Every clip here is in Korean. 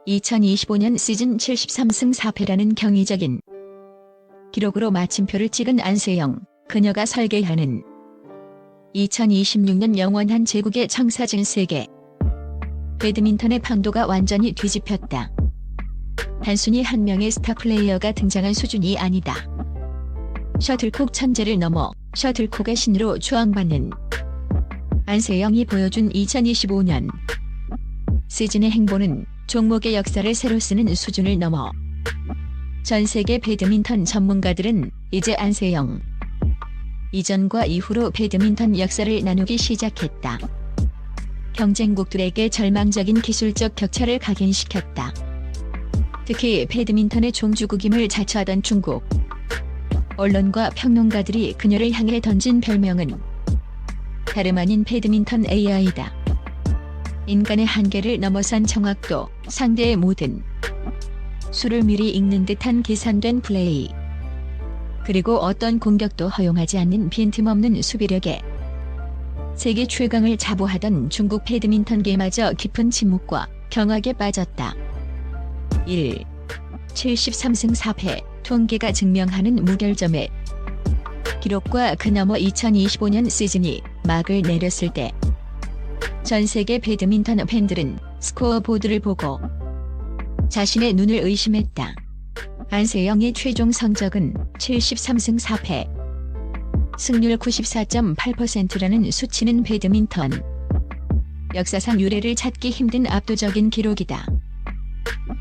2025년 시즌 73승 4패라는 경이적인 기록으로 마침표를 찍은 안세영, 그녀가 설계하는 2026년 영원한 제국의 청사진 세계. 배드민턴의 판도가 완전히 뒤집혔다. 단순히 한 명의 스타 플레이어가 등장한 수준이 아니다. 셔틀콕 천재를 넘어 셔틀콕의 신으로 추앙받는 안세영이 보여준 2025년 시즌의 행보는 종목의 역사를 새로 쓰는 수준을 넘어 전 세계 배드민턴 전문가들은 이제 안세영 이전과 이후로 배드민턴 역사를 나누기 시작했다. 경쟁국들에게 절망적인 기술적 격차를 각인시켰다. 특히 배드민턴의 종주국임을 자처하던 중국 언론과 평론가들이 그녀를 향해 던진 별명은 다름 아닌 배드민턴 AI다. 인간의 한계를 넘어선 정확도, 상대의 모든 수를 미리 읽는 듯한 계산된 플레이, 그리고 어떤 공격도 허용하지 않는 빈틈없는 수비력에 세계 최강을 자부하던 중국 배드민턴계마저 깊은 침묵과 경악에 빠졌다. 1. 73승 4패, 통계가 증명하는 무결점의 기록과 그 너머 2025년 시즌이 막을 내렸을 때 전 세계 배드민턴 팬들은 스코어보드를 보고 자신의 눈을 의심했다. 안세영의 최종 성적은 73승 4패, 승률 94.8%라는 수치는 배드민턴 역사상 유례를 찾기 힘든 압도적인 기록이다.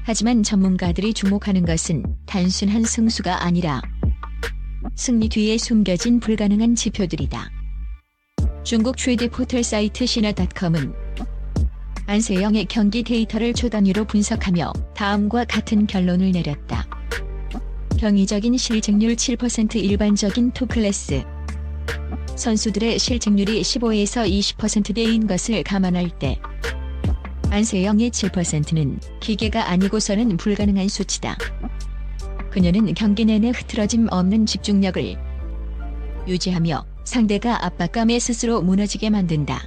하지만 전문가들이 주목하는 것은 단순한 승수가 아니라 승리 뒤에 숨겨진 불가능한 지표들이다. 중국 최대 포털 사이트 시나.com은 안세영의 경기 데이터를 초단위로 분석하며 다음과 같은 결론을 내렸다. 경이적인 실책률 7%, 일반적인 톱클래스 선수들의 실책률이 15에서 20%대인 것을 감안할 때 안세영의 7%는 기계가 아니고서는 불가능한 수치다. 그녀는 경기 내내 흐트러짐 없는 집중력을 유지하며 상대가 압박감에 스스로 무너지게 만든다.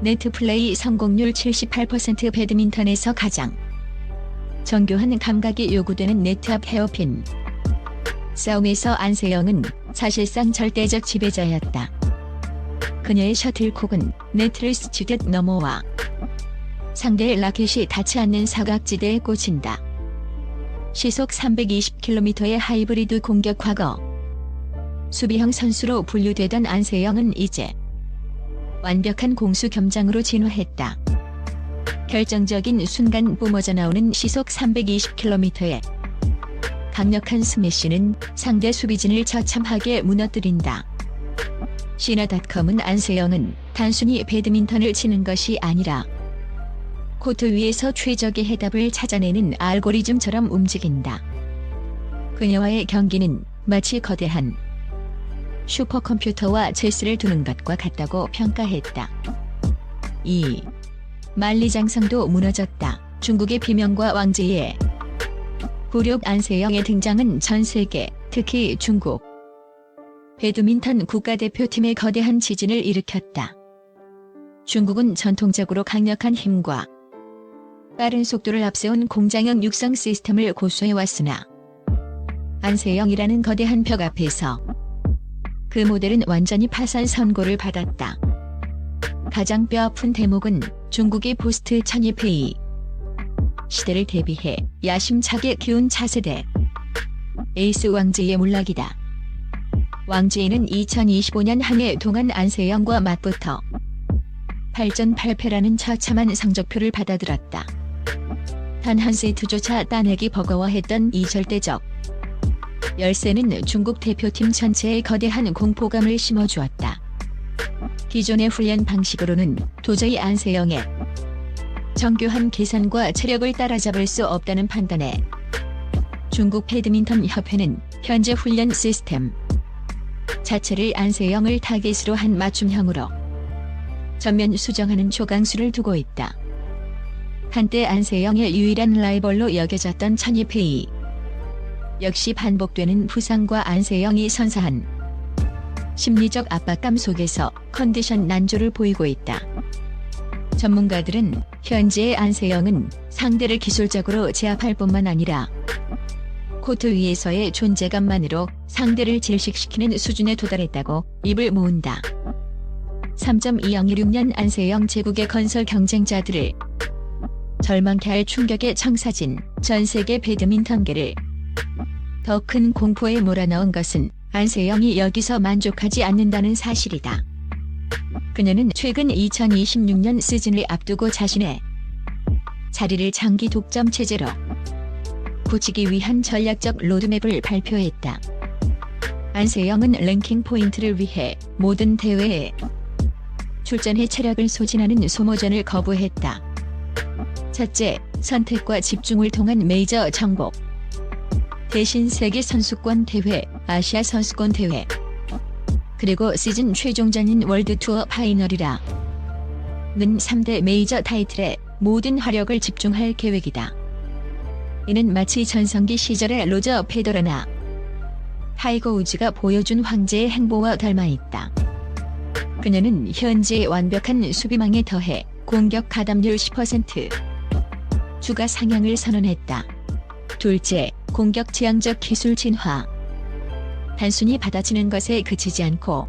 네트 플레이 성공률 78%, 배드민턴에서 가장 정교한 감각이 요구되는 네트 앞 헤어핀 싸움에서 안세영은 사실상 절대적 지배자였다. 그녀의 셔틀콕은 네트를 스치듯 넘어와 상대의 라켓이 닿지 않는 사각지대에 꽂힌다. 시속 320km의 하이브리드 공격. 과거 수비형 선수로 분류되던 안세영은 이제 완벽한 공수 겸장으로 진화했다. 결정적인 순간 뿜어져 나오는 시속 320km의 강력한 스매시는 상대 수비진을 처참하게 무너뜨린다. 시나.com은 안세영은 단순히 배드민턴을 치는 것이 아니라 코트 위에서 최적의 해답을 찾아내는 알고리즘처럼 움직인다. 그녀와의 경기는 마치 거대한 슈퍼컴퓨터와 체스를 두는 것과 같다고 평가했다. 2. 만리장성도 무너졌다. 중국의 비명과 왕제의 굴욕. 안세영의 등장은 전 세계, 특히 중국 배드민턴 국가대표팀의 거대한 지진을 일으켰다. 중국은 전통적으로 강력한 힘과 빠른 속도를 앞세운 공장형 육성 시스템을 고수해왔으나 안세영이라는 거대한 벽 앞에서 그 모델은 완전히 파산 선고를 받았다. 가장 뼈아픈 대목은 중국의 포스트 1200 시대를 대비해 야심차게 키운 차세대 에이스 왕제이의 몰락이다. 왕제이는 2025년 한 해 동안 안세영과 맞붙어 8전 8패라는 처참한 성적표를 받아들었다. 단 한 세트조차 따내기 버거워했던 이 절대적 열세는 중국 대표팀 전체에 거대한 공포감을 심어주었다. 기존의 훈련 방식으로는 도저히 안세영의 정교한 계산과 체력을 따라잡을 수 없다는 판단에 중국 배드민턴 협회는 현재 훈련 시스템 자체를 안세영을 타겟으로 한 맞춤형으로 전면 수정하는 초강수를 두고 있다. 한때 안세영의 유일한 라이벌로 여겨졌던 1200 역시 반복되는 부상과 안세영이 선사한 심리적 압박감 속에서 컨디션 난조를 보이고 있다. 전문가들은 현재의 안세영은 상대를 기술적으로 제압할 뿐만 아니라 코트 위에서의 존재감만으로 상대를 질식시키는 수준에 도달했다고 입을 모은다. 3.2016년 안세영 제국의 건설 경쟁자들을 절망케 할 충격의 청사진 전 세계 배드민턴계를 더 큰 공포에 몰아넣은 것은 안세영이 여기서 만족하지 않는다는 사실이다. 그녀는 최근 2026년 시즌을 앞두고 자신의 자리를 장기 독점 체제로 굳히기 위한 전략적 로드맵을 발표했다. 안세영은 랭킹 포인트를 위해 모든 대회에 출전해 체력을 소진하는 소모전을 거부했다. 첫째, 선택과 집중을 통한 메이저 정복. 대신 세계 선수권 대회, 아시아 선수권 대회, 그리고 시즌 최종전인 월드투어 파이널이라 는 3대 메이저 타이틀에 모든 화력을 집중할 계획이다. 이는 마치 전성기 시절의 로저 페더러나 타이거 우즈가 보여준 황제의 행보와 닮아있다. 그녀는 현재의 완벽한 수비망에 더해 공격 가담률 10% 추가 상향을 선언했다. 둘째, 공격 지향적 기술 진화. 단순히 받아치는 것에 그치지 않고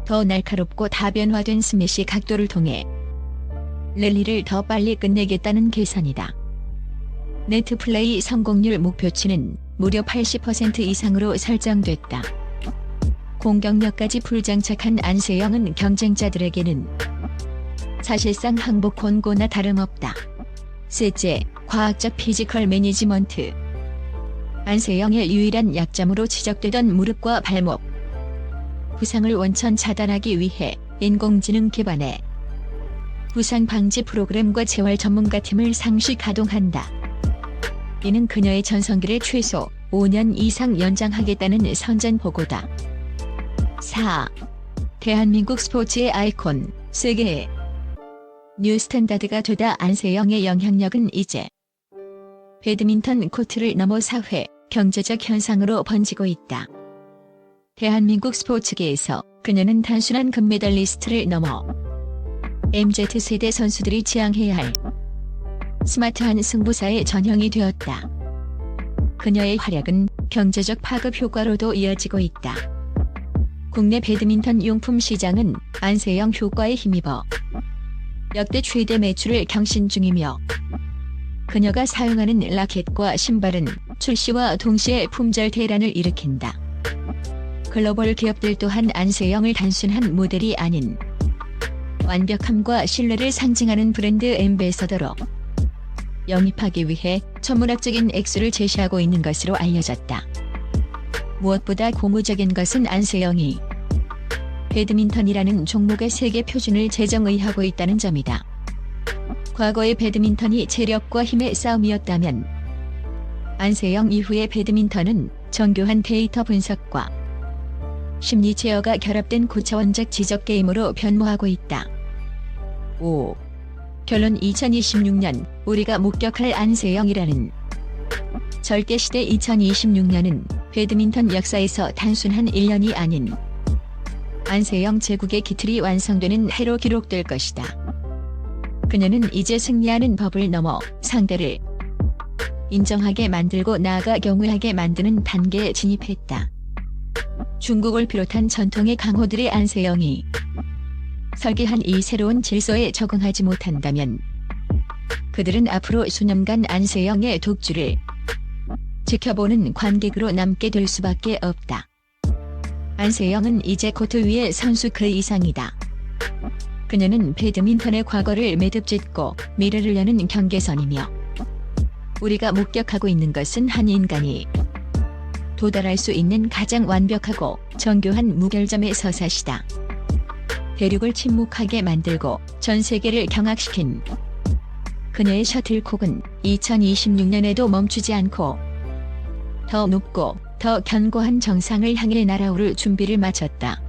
더 날카롭고 다변화된 스매시 각도를 통해 랠리를 더 빨리 끝내겠다는 계산이다. 네트 플레이 성공률 목표치는 무려 80% 이상으로 설정됐다. 공격력까지 풀장착한 안세영은 경쟁자들에게는 사실상 항복 권고나 다름없다. 셋째, 과학적 피지컬 매니지먼트. 안세영의 유일한 약점으로 지적되던 무릎과 발목 부상을 원천 차단하기 위해 인공지능 기반의 부상 방지 프로그램과 재활 전문가팀을 상시 가동한다. 이는 그녀의 전성기를 최소 5년 이상 연장하겠다는 선전포고다. 4. 대한민국 스포츠의 아이콘, 세계의 뉴 스탠다드가 되다. 안세영의 영향력은 이제 배드민턴 코트를 넘어 사회, 경제적 현상으로 번지고 있다. 대한민국 스포츠계에서 그녀는 단순한 금메달리스트를 넘어 MZ세대 선수들이 지향해야 할 스마트한 승부사의 전형이 되었다. 그녀의 활약은 경제적 파급 효과로도 이어지고 있다. 국내 배드민턴 용품 시장은 안세영 효과에 힘입어 역대 최대 매출을 경신 중이며 그녀가 사용하는 라켓과 신발은 출시와 동시에 품절 대란을 일으킨다. 글로벌 기업들 또한 안세영을 단순한 모델이 아닌 완벽함과 신뢰를 상징하는 브랜드 앰베서더로 영입하기 위해 천문학적인 액수를 제시하고 있는 것으로 알려졌다. 무엇보다 고무적인 것은 안세영이 배드민턴이라는 종목의 세계 표준을 제정의하고 있다는 점이다. 과거의 배드민턴이 체력과 힘의 싸움이었다면 안세영 이후의 배드민턴은 정교한 데이터 분석과 심리 제어가 결합된 고차원적 지적 게임으로 변모하고 있다. 5. 결론 2026년 우리가 목격할 안세영이라는 절개시대. 2026년은 배드민턴 역사에서 단순한 1년이 아닌 안세영 제국의 기틀이 완성되는 해로 기록될 것이다. 그녀는 이제 승리하는 법을 넘어 상대를 인정하게 만들고 나아가 경외하게 만드는 단계에 진입했다. 중국을 비롯한 전통의 강호들의 안세영이 설계한 이 새로운 질서에 적응하지 못한다면 그들은 앞으로 수년간 안세영의 독주를 지켜보는 관객으로 남게 될 수밖에 없다. 안세영은 이제 코트 위의 선수 그 이상이다. 그녀는 배드민턴의 과거를 매듭짓고 미래를 여는 경계선이며 우리가 목격하고 있는 것은 한 인간이 도달할 수 있는 가장 완벽하고 정교한 무결점의 서사시다. 대륙을 침묵하게 만들고 전 세계를 경악시킨 그녀의 셔틀콕은 2026년에도 멈추지 않고 더 높고 더 견고한 정상을 향해 날아오를 준비를 마쳤다.